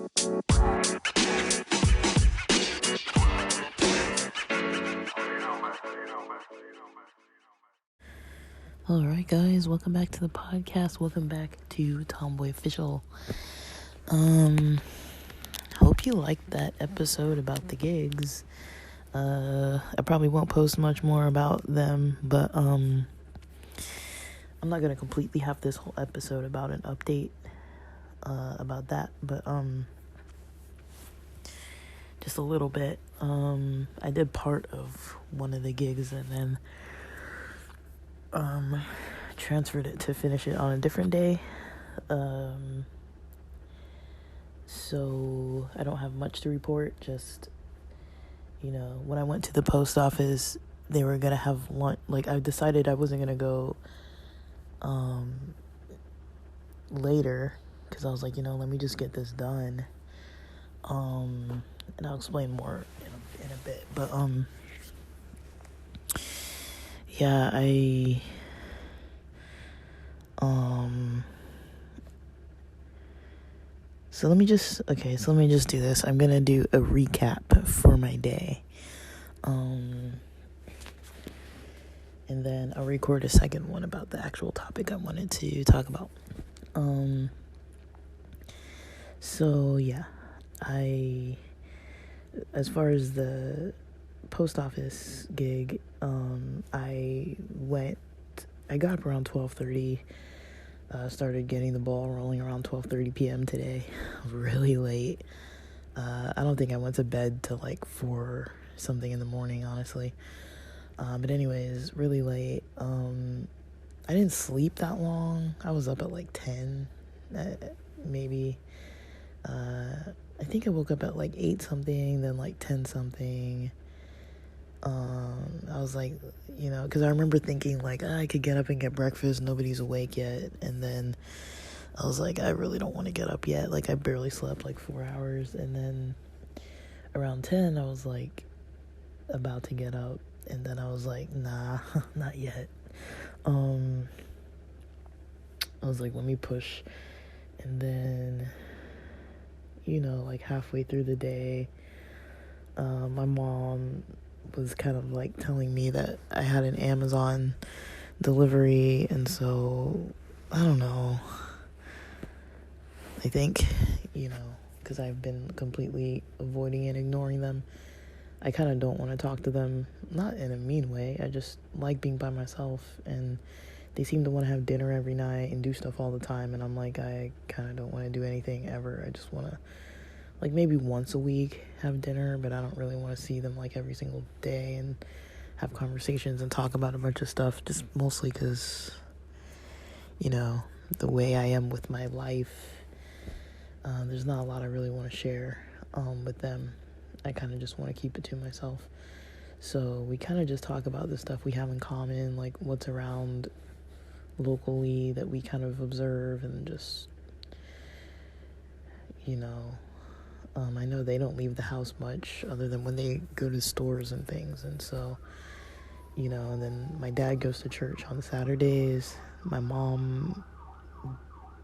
Alright guys, welcome back to the podcast. Welcome back to Tomboy Official. Hope you liked that episode about the gigs. I probably won't post much more about them, but I'm not gonna completely have this whole episode about an update about that, but just a little bit. I did part of one of the gigs and then transferred it to finish it on a different day. So I don't have much to report. Just, when I went to the post office, they were gonna have lunch. Like, I decided I wasn't gonna go later because I was like, let me just get this done. And I'll explain more in a bit. But yeah, So let me just do this. I'm gonna do a recap for my day. And then I'll record a second one about the actual topic I wanted to talk about. So yeah, as far as the post office gig, I got up around 12:30. Started getting the ball rolling around 12:30 p.m. today. Really late. I don't think I went to bed till like 4 something in the morning, honestly. But anyways, really late. I didn't sleep that long. I was up at like 10, maybe. I think I woke up at like 8 something, then like 10 something. I was like, because I remember thinking like, I could get up and get breakfast, nobody's awake yet. And then I was like, I really don't want to get up yet. Like, I barely slept like 4 hours. And then around 10, I was like about to get up. And then I was like, nah, not yet. I was like, let me push. And then, like halfway through the day, my mom was kind of like telling me that I had an Amazon delivery, and so I don't know. I think, because I've been completely avoiding and ignoring them, I kind of don't want to talk to them, not in a mean way. I just like being by myself, and they seem to want to have dinner every night and do stuff all the time, and I'm like, I kind of don't want to do anything ever. I just want to, like, maybe once a week have dinner, but I don't really want to see them like every single day and have conversations and talk about a bunch of stuff, just mostly because, the way I am with my life, there's not a lot I really want to share with them. I kind of just want to keep it to myself. So we kind of just talk about the stuff we have in common, like what's around locally that we kind of observe, and just, I know they don't leave the house much other than when they go to stores and things. And so, and then my dad goes to church on Saturdays. My mom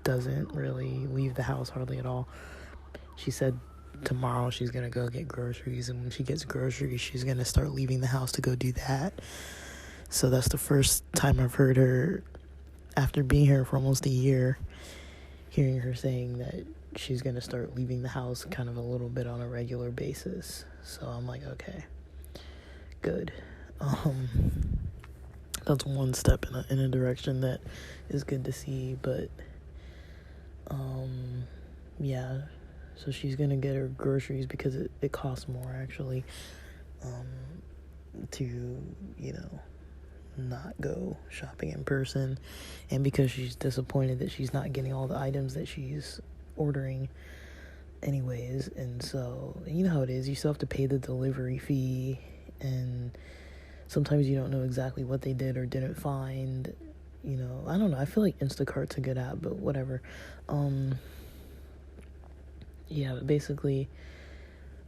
doesn't really leave the house hardly at all. She said tomorrow she's going to go get groceries, and when she gets groceries, she's going to start leaving the house to go do that. So that's the first time I've heard her, after being here for almost a year, hearing her saying that she's going to start leaving the house kind of a little bit on a regular basis. So I'm like, okay, good. That's one step in a direction that is good to see. But yeah, so she's going to get her groceries because it costs more, actually, to, not go shopping in person, and because she's disappointed that she's not getting all the items that she's ordering anyways. And so, you know how it is, you still have to pay the delivery fee, and sometimes you don't know exactly what they did or didn't find. I don't know, I feel like Instacart's a good app, but whatever. Yeah, but basically,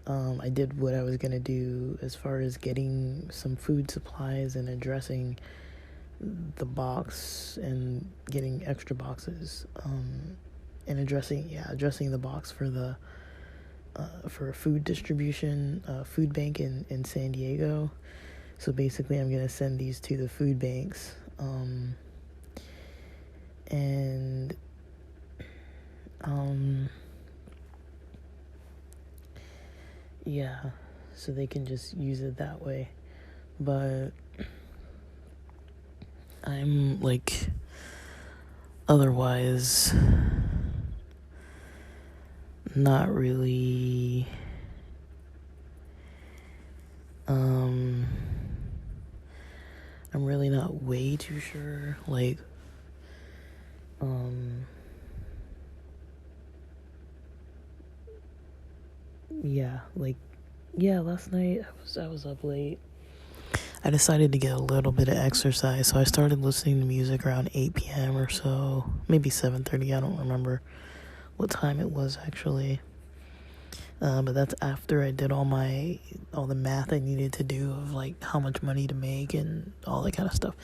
I did what I was gonna do as far as getting some food supplies and addressing the box and getting extra boxes, and addressing the box for the for a food distribution food bank in San Diego. So basically, I'm gonna send these to the food banks, and yeah, so they can just use it that way. But I'm like, otherwise, not really. I'm really not way too sure. Like, last night I was up late. I decided to get a little bit of exercise, so I started listening to music around 8 p.m. or so, maybe 7:30. I don't remember what time it was actually. But that's after I did all the math I needed to do of like how much money to make and all that kind of stuff.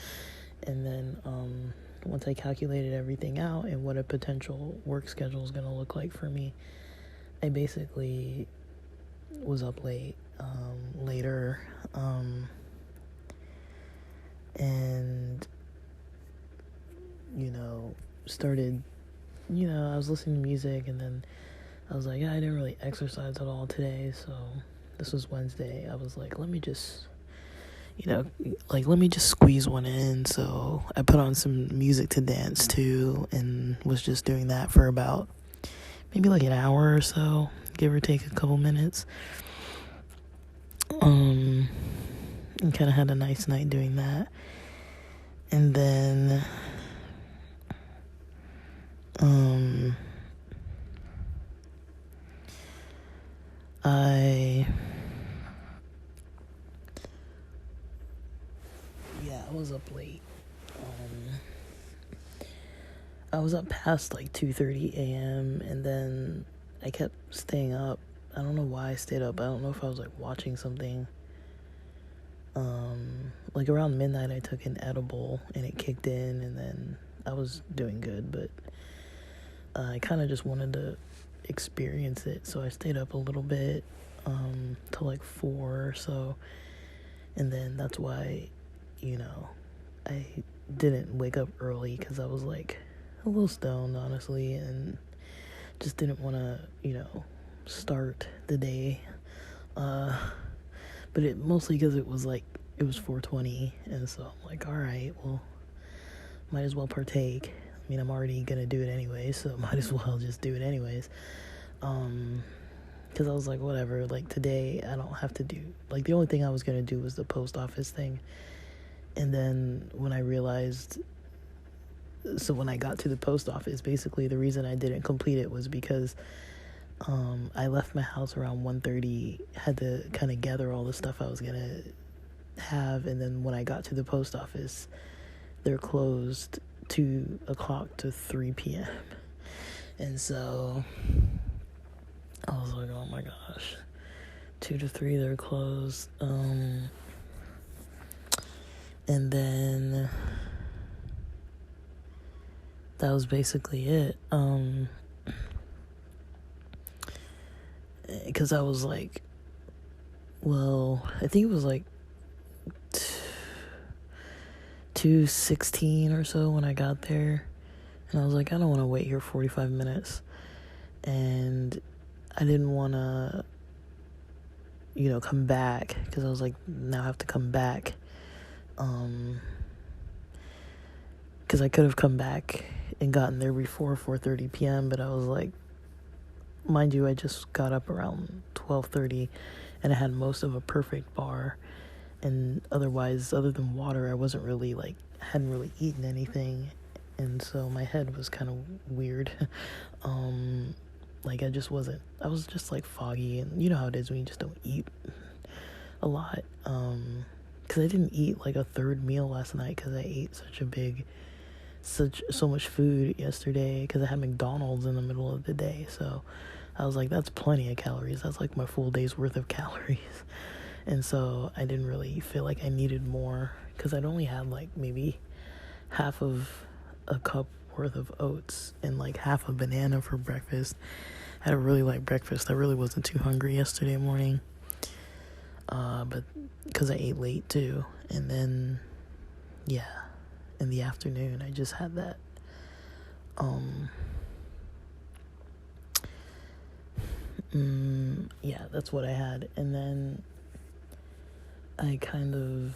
And then once I calculated everything out and what a potential work schedule is going to look like for me, I basically was up later, and started, I was listening to music, and then I was like, yeah, I didn't really exercise at all today, so this was Wednesday. I was like, let me just squeeze one in. So I put on some music to dance to and was just doing that for about maybe like an hour or so, give or take a couple minutes. And kind of had a nice night doing that. And then I was up late. I was up past like 2:30 a.m. and then I kept staying up. I don't know why I stayed up. I don't know if I was like watching something. Like around midnight I took an edible and it kicked in, and then I was doing good, but I kind of just wanted to experience it, so I stayed up a little bit till like 4 or so, and then that's why I didn't wake up early because I was like a little stoned, honestly, and just didn't want to start the day, but it mostly because it was 4:20, and so I'm like, all right, well, might as well partake. I mean, I'm already gonna do it anyway, so might as well just do it anyways. Because I was like, whatever, like today I don't have to do, like the only thing I was gonna do was the post office thing. And then when I got to the post office, basically the reason I didn't complete it was because I left my house around 1:30, had to kind of gather all the stuff I was gonna have, and then when I got to the post office, they're closed 2 o'clock to 3 p.m. And so I was like, oh my gosh, 2 to 3 they're closed. And then that was basically it. Because I was like, well, I think it was like 2:16 or so when I got there, and I was like, I don't want to wait here 45 minutes, and I didn't want to come back, because I was like, now I have to come back, because I could have come back and gotten there before 4:30 p.m., but I was like, mind you, I just got up around 12:30, and I had most of a perfect bar, and otherwise, other than water, I wasn't really hadn't really eaten anything, and so my head was kind of weird. I was just like foggy, and you know how it is when you just don't eat a lot, because I didn't eat like a third meal last night because I ate so much food yesterday because I had McDonald's in the middle of the day, so I was like, that's plenty of calories. That's like my full day's worth of calories. And so I didn't really feel like I needed more because I'd only had like maybe half of a cup worth of oats and like half a banana for breakfast. I had a really light breakfast. I really wasn't too hungry yesterday morning. But because I ate late too. And then, yeah, in the afternoon, I just had that. Yeah, that's what I had. And then I kind of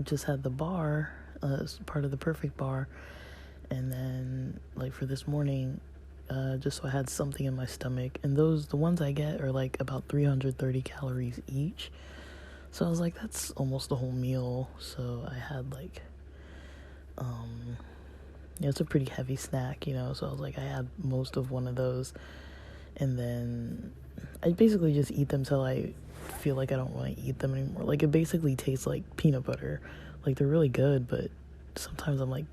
just had the bar, as part of the perfect bar. And then, like, for this morning, just so I had something in my stomach. And the ones I get are like about 330 calories each. So I was like, that's almost a whole meal. So I had like, it's a pretty heavy snack, So I was like, I had most of one of those. And then I basically just eat them till I feel like I don't want to eat them anymore. Like, it basically tastes like peanut butter. Like, they're really good, but sometimes I'm like,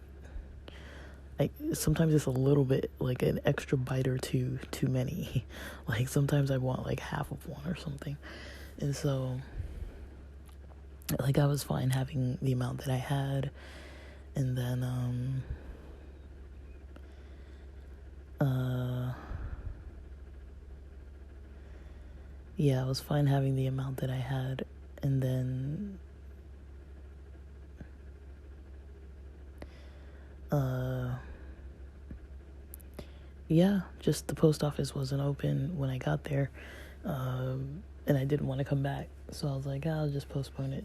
sometimes it's a little bit, like an extra bite or two too many. Like, sometimes I want like half of one or something. And so, like, I was fine having the amount that I had. And then, yeah, I was fine having the amount that I had. And then, yeah, just the post office wasn't open when I got there. And I didn't want to come back. So I was like, I'll just postpone it.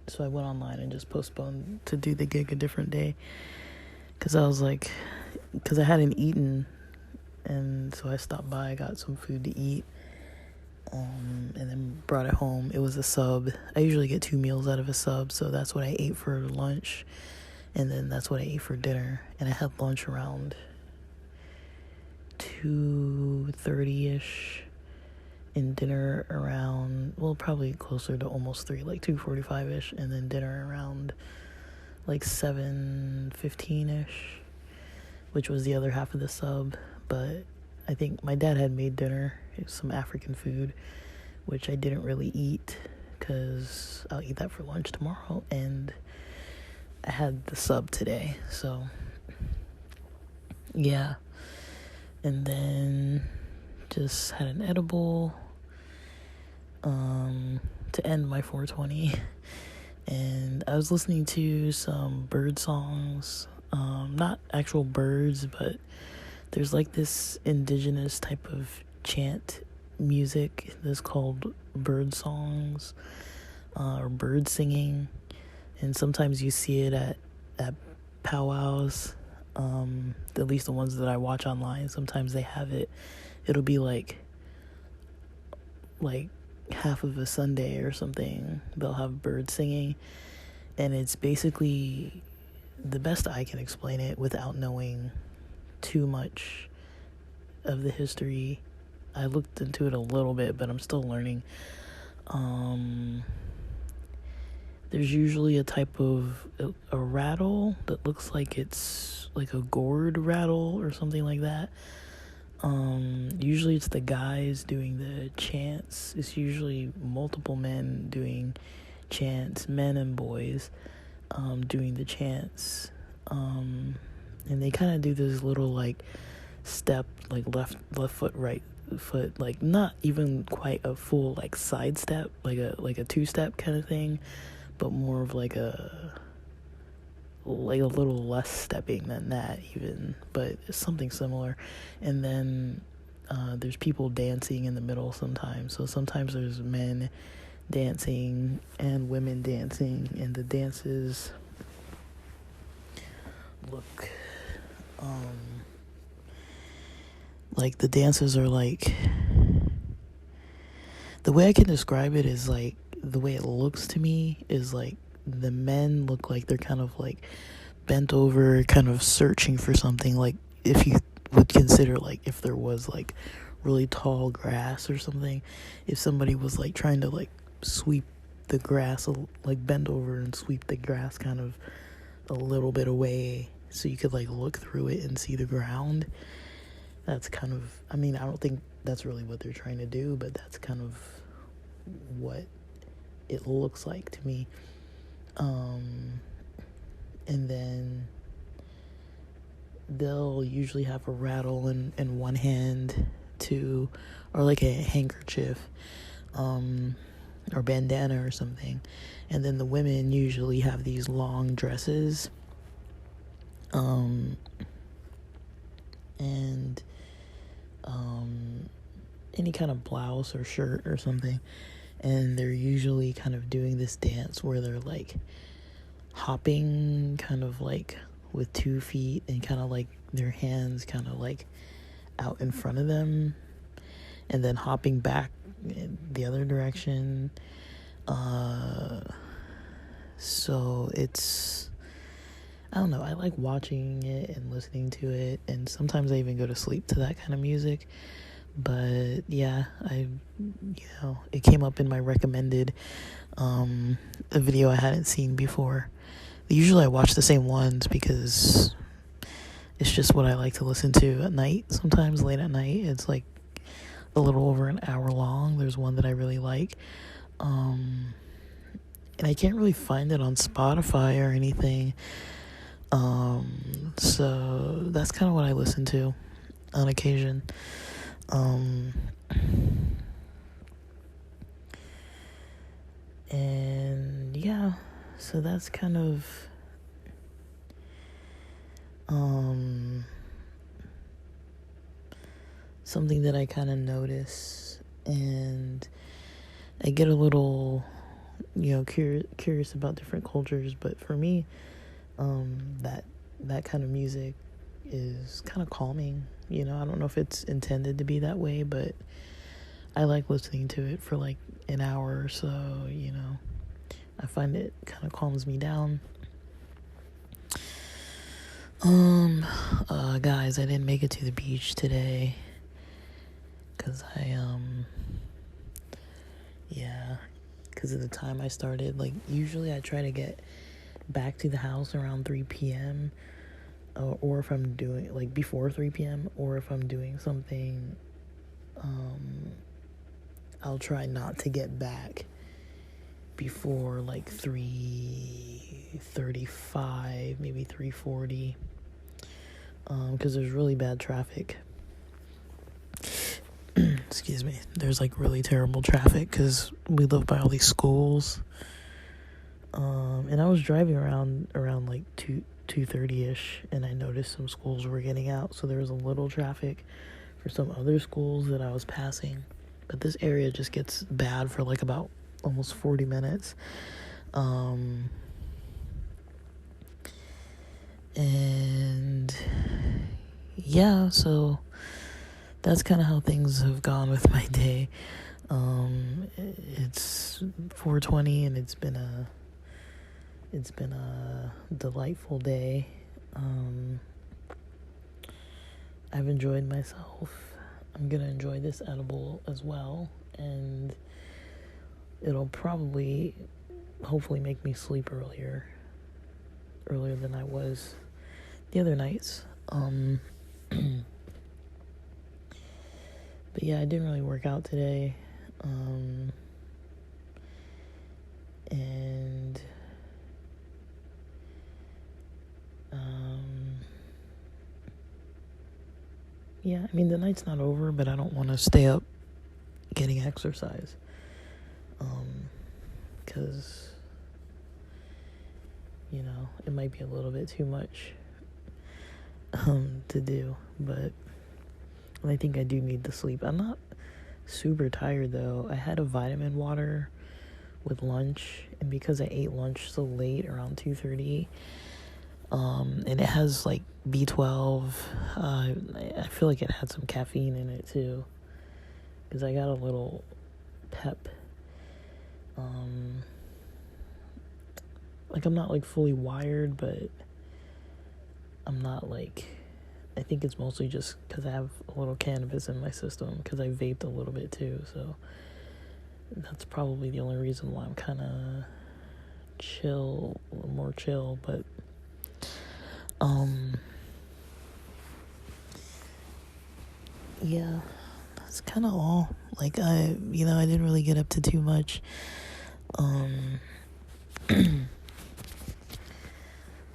So I went online and just postponed to do the gig a different day. Because I was like, because I hadn't eaten. And so I stopped by, got some food to eat. And then brought it home. It was a sub. I usually get 2 meals out of a sub. So that's what I ate for lunch. And then that's what I ate for dinner. And I had lunch around 2:30ish, and dinner around, well, probably closer to almost 3, like 2:45ish, and then dinner around like 7:15ish, which was the other half of the sub. But I think my dad had made dinner. It was some African food, which I didn't really eat because I'll eat that for lunch tomorrow, and I had the sub today. So yeah. And then just had an edible to end my 420. And I was listening to some bird songs. Not actual birds, but there's like this indigenous type of chant music that's called bird songs, or bird singing. And sometimes you see it at powwows. At least the ones that I watch online, sometimes they have it. It'll be like half of a Sunday or something, they'll have birds singing. And it's basically, the best I can explain it without knowing too much of the history. I looked into it a little bit, but I'm still learning. There's usually a type of a rattle that looks like it's like a gourd rattle or something like that. Usually it's the guys doing the chants. It's usually multiple men doing chants, men and boys, doing the chants. And they kind of do this little like step, like left foot, right foot, like not even quite a full like side step, like a 2-step kind of thing, but more of like a little less stepping than that even, but it's something similar. And then there's people dancing in the middle sometimes. So sometimes there's men dancing and women dancing, and the dances look like the dances are like, the way I can describe it is like, the way it looks to me is like the men look like they're kind of like bent over, kind of searching for something. Like if you would consider like if there was like really tall grass or something, if somebody was like trying to like sweep the grass, like bend over and sweep the grass kind of a little bit away so you could like look through it and see the ground. That's kind of, I mean, I don't think that's really what they're trying to do, but that's kind of what it looks like to me. And then they'll usually have a rattle in one hand too, or like a handkerchief, or bandana or something. And then the women usually have these long dresses, and any kind of blouse or shirt or something. And they're usually kind of doing this dance where they're like hopping kind of like with 2 feet, and kind of like their hands kind of like out in front of them, and then hopping back in the other direction. So it's, I don't know, I like watching it and listening to it, and sometimes I even go to sleep to that kind of music. But yeah, it came up in my recommended, a video I hadn't seen before. Usually I watch the same ones because it's just what I like to listen to at night. Sometimes late at night, it's like a little over an hour long. There's one that I really like, and I can't really find it on Spotify or anything. So that's kind of what I listen to on occasion. And yeah, so that's kind of something that I kind of notice, and I get a little, curious about different cultures. But for me, that kind of music is kind of calming. I don't know if it's intended to be that way, but I like listening to it for like an hour or so. I find it kind of calms me down. Guys, I didn't make it to the beach today because because of the time I started. Like, usually I try to get back to the house around 3 p.m. Or if I'm doing, like, before 3 p.m. or if I'm doing something, I'll try not to get back before like 3:35, maybe 3:40, because there's really bad traffic. Excuse me. There's like really terrible traffic because we live by all these schools. And I was driving around like 2:30ish, and I noticed some schools were getting out, so there was a little traffic for some other schools that I was passing. But this area just gets bad for like about almost 40 minutes. And yeah, so that's kind of how things have gone with my day. It's 4:20, and it's been a delightful day. I've enjoyed myself. I'm gonna enjoy this edible as well, and it'll probably, hopefully, make me sleep earlier than I was the other nights. But yeah, I didn't really work out today. And yeah, I mean, the night's not over, but I don't want to stay up getting exercise. Because, it might be a little bit too much to do, but I think I do need the sleep. I'm not super tired though. I had a vitamin water with lunch, and because I ate lunch so late, around 2:30, and it has like B12, I feel like it had some caffeine in it too, because I got a little pep. Like, I'm not like fully wired, but I'm not like, I think it's mostly just because I have a little cannabis in my system, because I vaped a little bit too, so that's probably the only reason why I'm kind of more chill. But yeah, that's kind of all. Like, I didn't really get up to too much.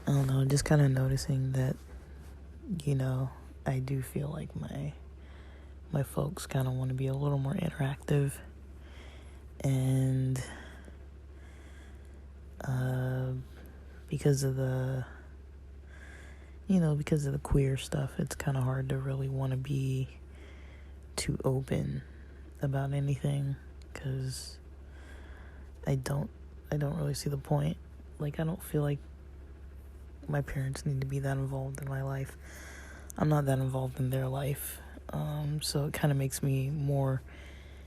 I don't know, just kind of noticing that you know, I do feel like my folks kind of want to be a little more interactive, and because of the queer stuff, it's kind of hard to really want to be too open about anything, because I don't really see the point. Like, I don't feel like my parents need to be that involved in my life. I'm not that involved in their life, so it kind of makes me more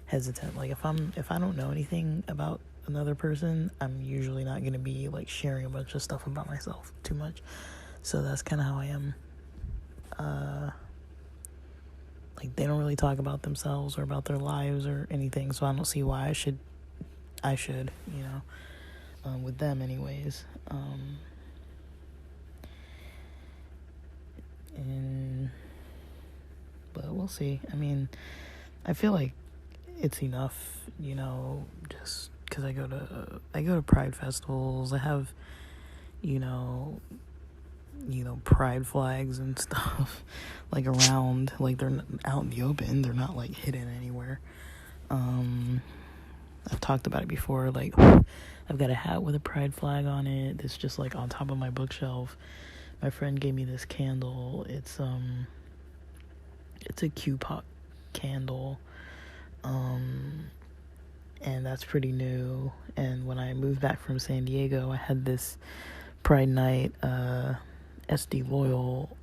hesitant. Like, if I don't know anything about another person, I'm usually not going to be like sharing a bunch of stuff about myself too much. So that's kind of how I am. Like, they don't really talk about themselves or about their lives or anything, so I don't see why I should, with them anyways. But we'll see. I mean, I feel like it's enough, just because I go to Pride festivals. I have, Pride flags and stuff, like, around, like, they're out in the open. They're not, like, hidden anywhere. I've talked about it before. Like, I've got a hat with a Pride flag on it. It's just, like, on top of my bookshelf. My friend gave me this candle. It's a Q-pop candle. And that's pretty new. And when I moved back from San Diego, I had this Pride night, SD Loyal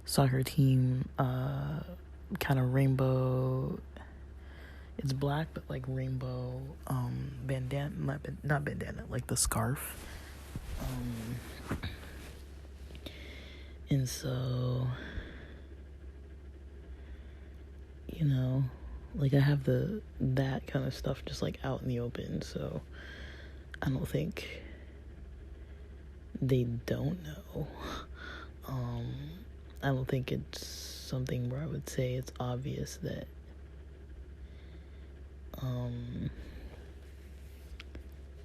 soccer team, kind of rainbow. It's black, but like rainbow, bandana, not bandana, like the scarf. And so, like, I have that kind of stuff just like out in the open, so I don't think they don't know. I don't think it's something where I would say it's obvious that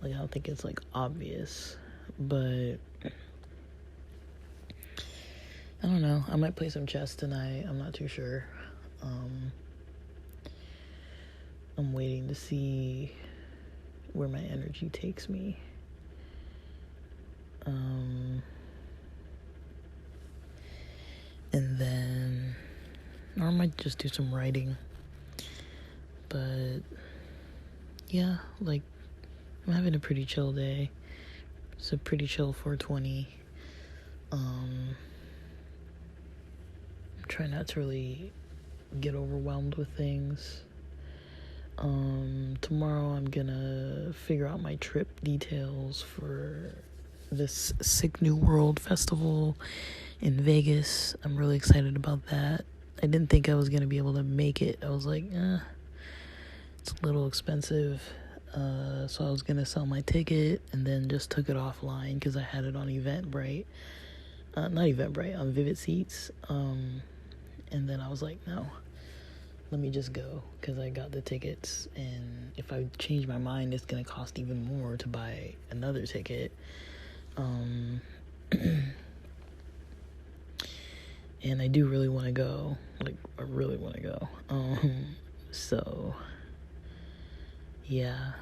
like, I don't think it's like obvious, but I don't know. I might play some chess tonight. I'm not too sure. I'm waiting to see where my energy takes me. And then, or I might just do some writing. But yeah, like, I'm having a pretty chill day. It's a pretty chill 420. I'm trying not to really get overwhelmed with things. Tomorrow I'm gonna figure out my trip details for this Sick New World festival in Vegas. I'm really excited about that. I didn't think I was gonna be able to make it. I was like, it's a little expensive. So I was gonna sell my ticket and then just took it offline because I had it on Eventbrite. Not Eventbrite, on Vivid Seats. And then I was like, no, let me just go, because I got the tickets, and if I change my mind, it's gonna cost even more to buy another ticket. And I do really want to go. Like, I really want to go. So yeah.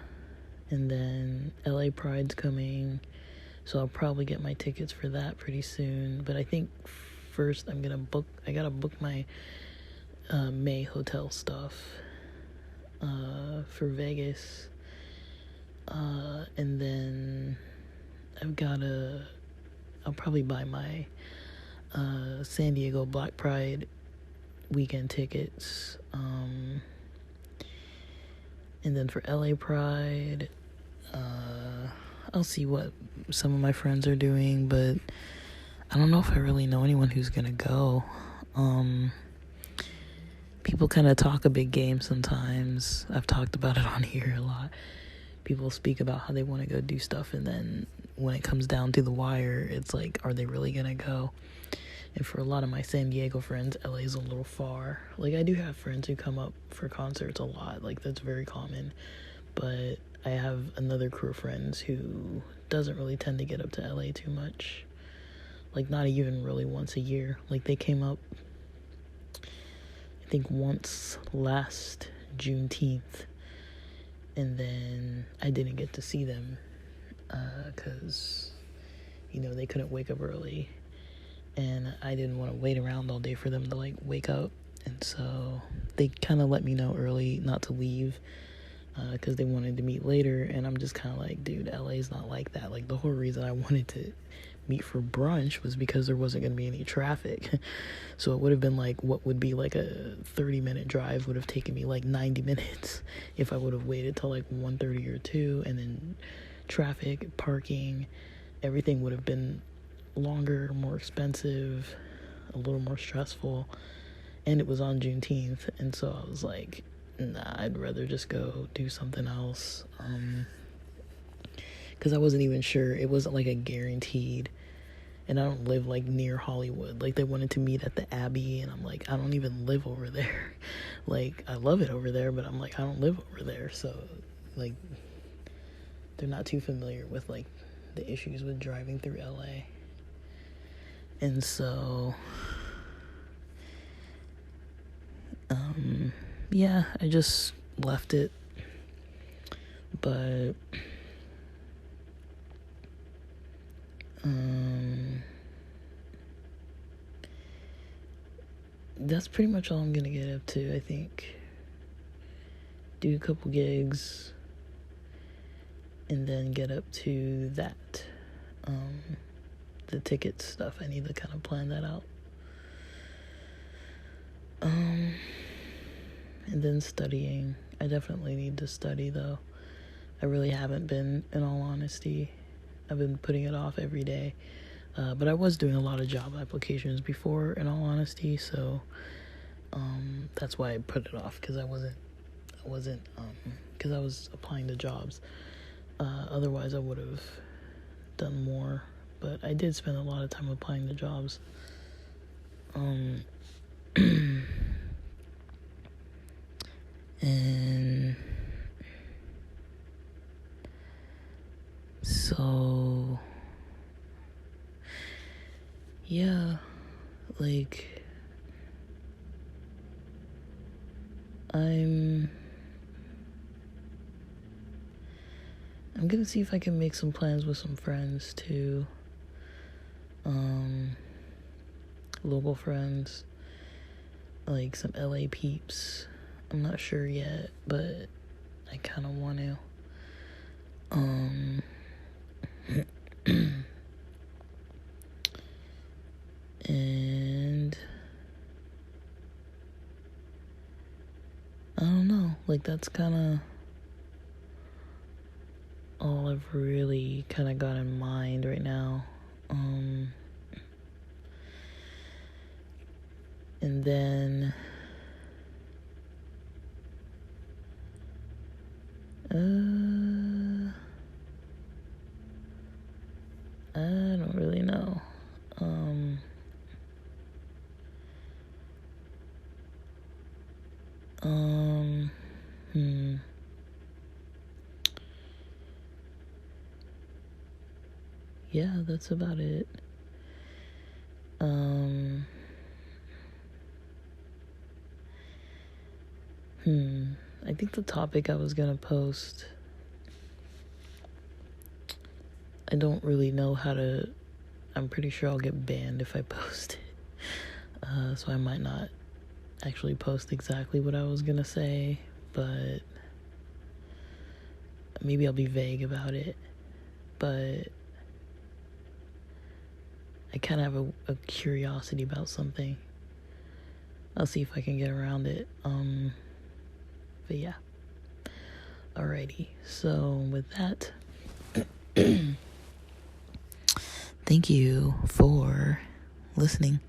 And then LA Pride's coming, so I'll probably get my tickets for that pretty soon. But I think first I gotta book my May hotel stuff for Vegas. And then I'll probably buy my San Diego Black Pride weekend tickets. And then for LA Pride, I'll see what some of my friends are doing, but I don't know if I really know anyone who's gonna go. People kind of talk a big game sometimes. I've talked about it on here a lot. People speak about how they want to go do stuff, and then when it comes down to the wire, it's like, are they really gonna go? And for a lot of my San Diego friends, LA's a little far. Like, I do have friends who come up for concerts a lot. Like, that's very common. But I have another crew of friends who doesn't really tend to get up to LA too much. like not even really once a year. Like they came up, I think once last Juneteenth, and then I didn't get to see them because they couldn't wake up early, and I didn't want to wait around all day for them to like wake up, and so they kind of let me know early not to leave because they wanted to meet later, and I'm just kind of like, dude, LA's not like that. Like the whole reason I wanted to meet for brunch was because there wasn't going to be any traffic. So it would have been like what would be like a 30-minute drive would have taken me like 90 minutes if I would have waited till like 1:30 or 2, and then traffic, parking, everything would have been longer, more expensive, a little more stressful, and it was on Juneteenth, and so I was like, nah, I'd rather just go do something else, because I wasn't even sure. It wasn't like a guaranteed, and I don't live like near Hollywood. Like they wanted to meet at the Abbey, and I'm like, I don't even live over there. Like I love it over there, but I'm like, I don't live over there, so like they're not too familiar with like the issues with driving through LA. And so yeah, I just left it. But that's pretty much all I'm gonna get up to, I think. Do a couple gigs and then get up to that. The ticket stuff, I need to kind of plan that out. And then studying. I definitely need to study though. I really haven't been, in all honesty. I've been putting it off every day. But I was doing a lot of job applications before, in all honesty, so that's why I put it off, because I wasn't because I was applying to jobs. Otherwise I would have done more, but I did spend a lot of time applying to jobs. And so yeah, like I'm gonna see if I can make some plans with some friends too. Local friends, like some LA peeps. I'm not sure yet, but I kind of want to. And I don't know, like that's kind of all I've really kind of got in mind right now. And then I don't really know. Yeah, that's about it. I think the topic I was gonna post, I don't really know how to. I'm pretty sure I'll get banned if I post it. So I might not actually post exactly what I was gonna say, but maybe I'll be vague about it. But I kind of have a curiosity about something. I'll see if I can get around it. But yeah. Alrighty. So with that, thank you for listening.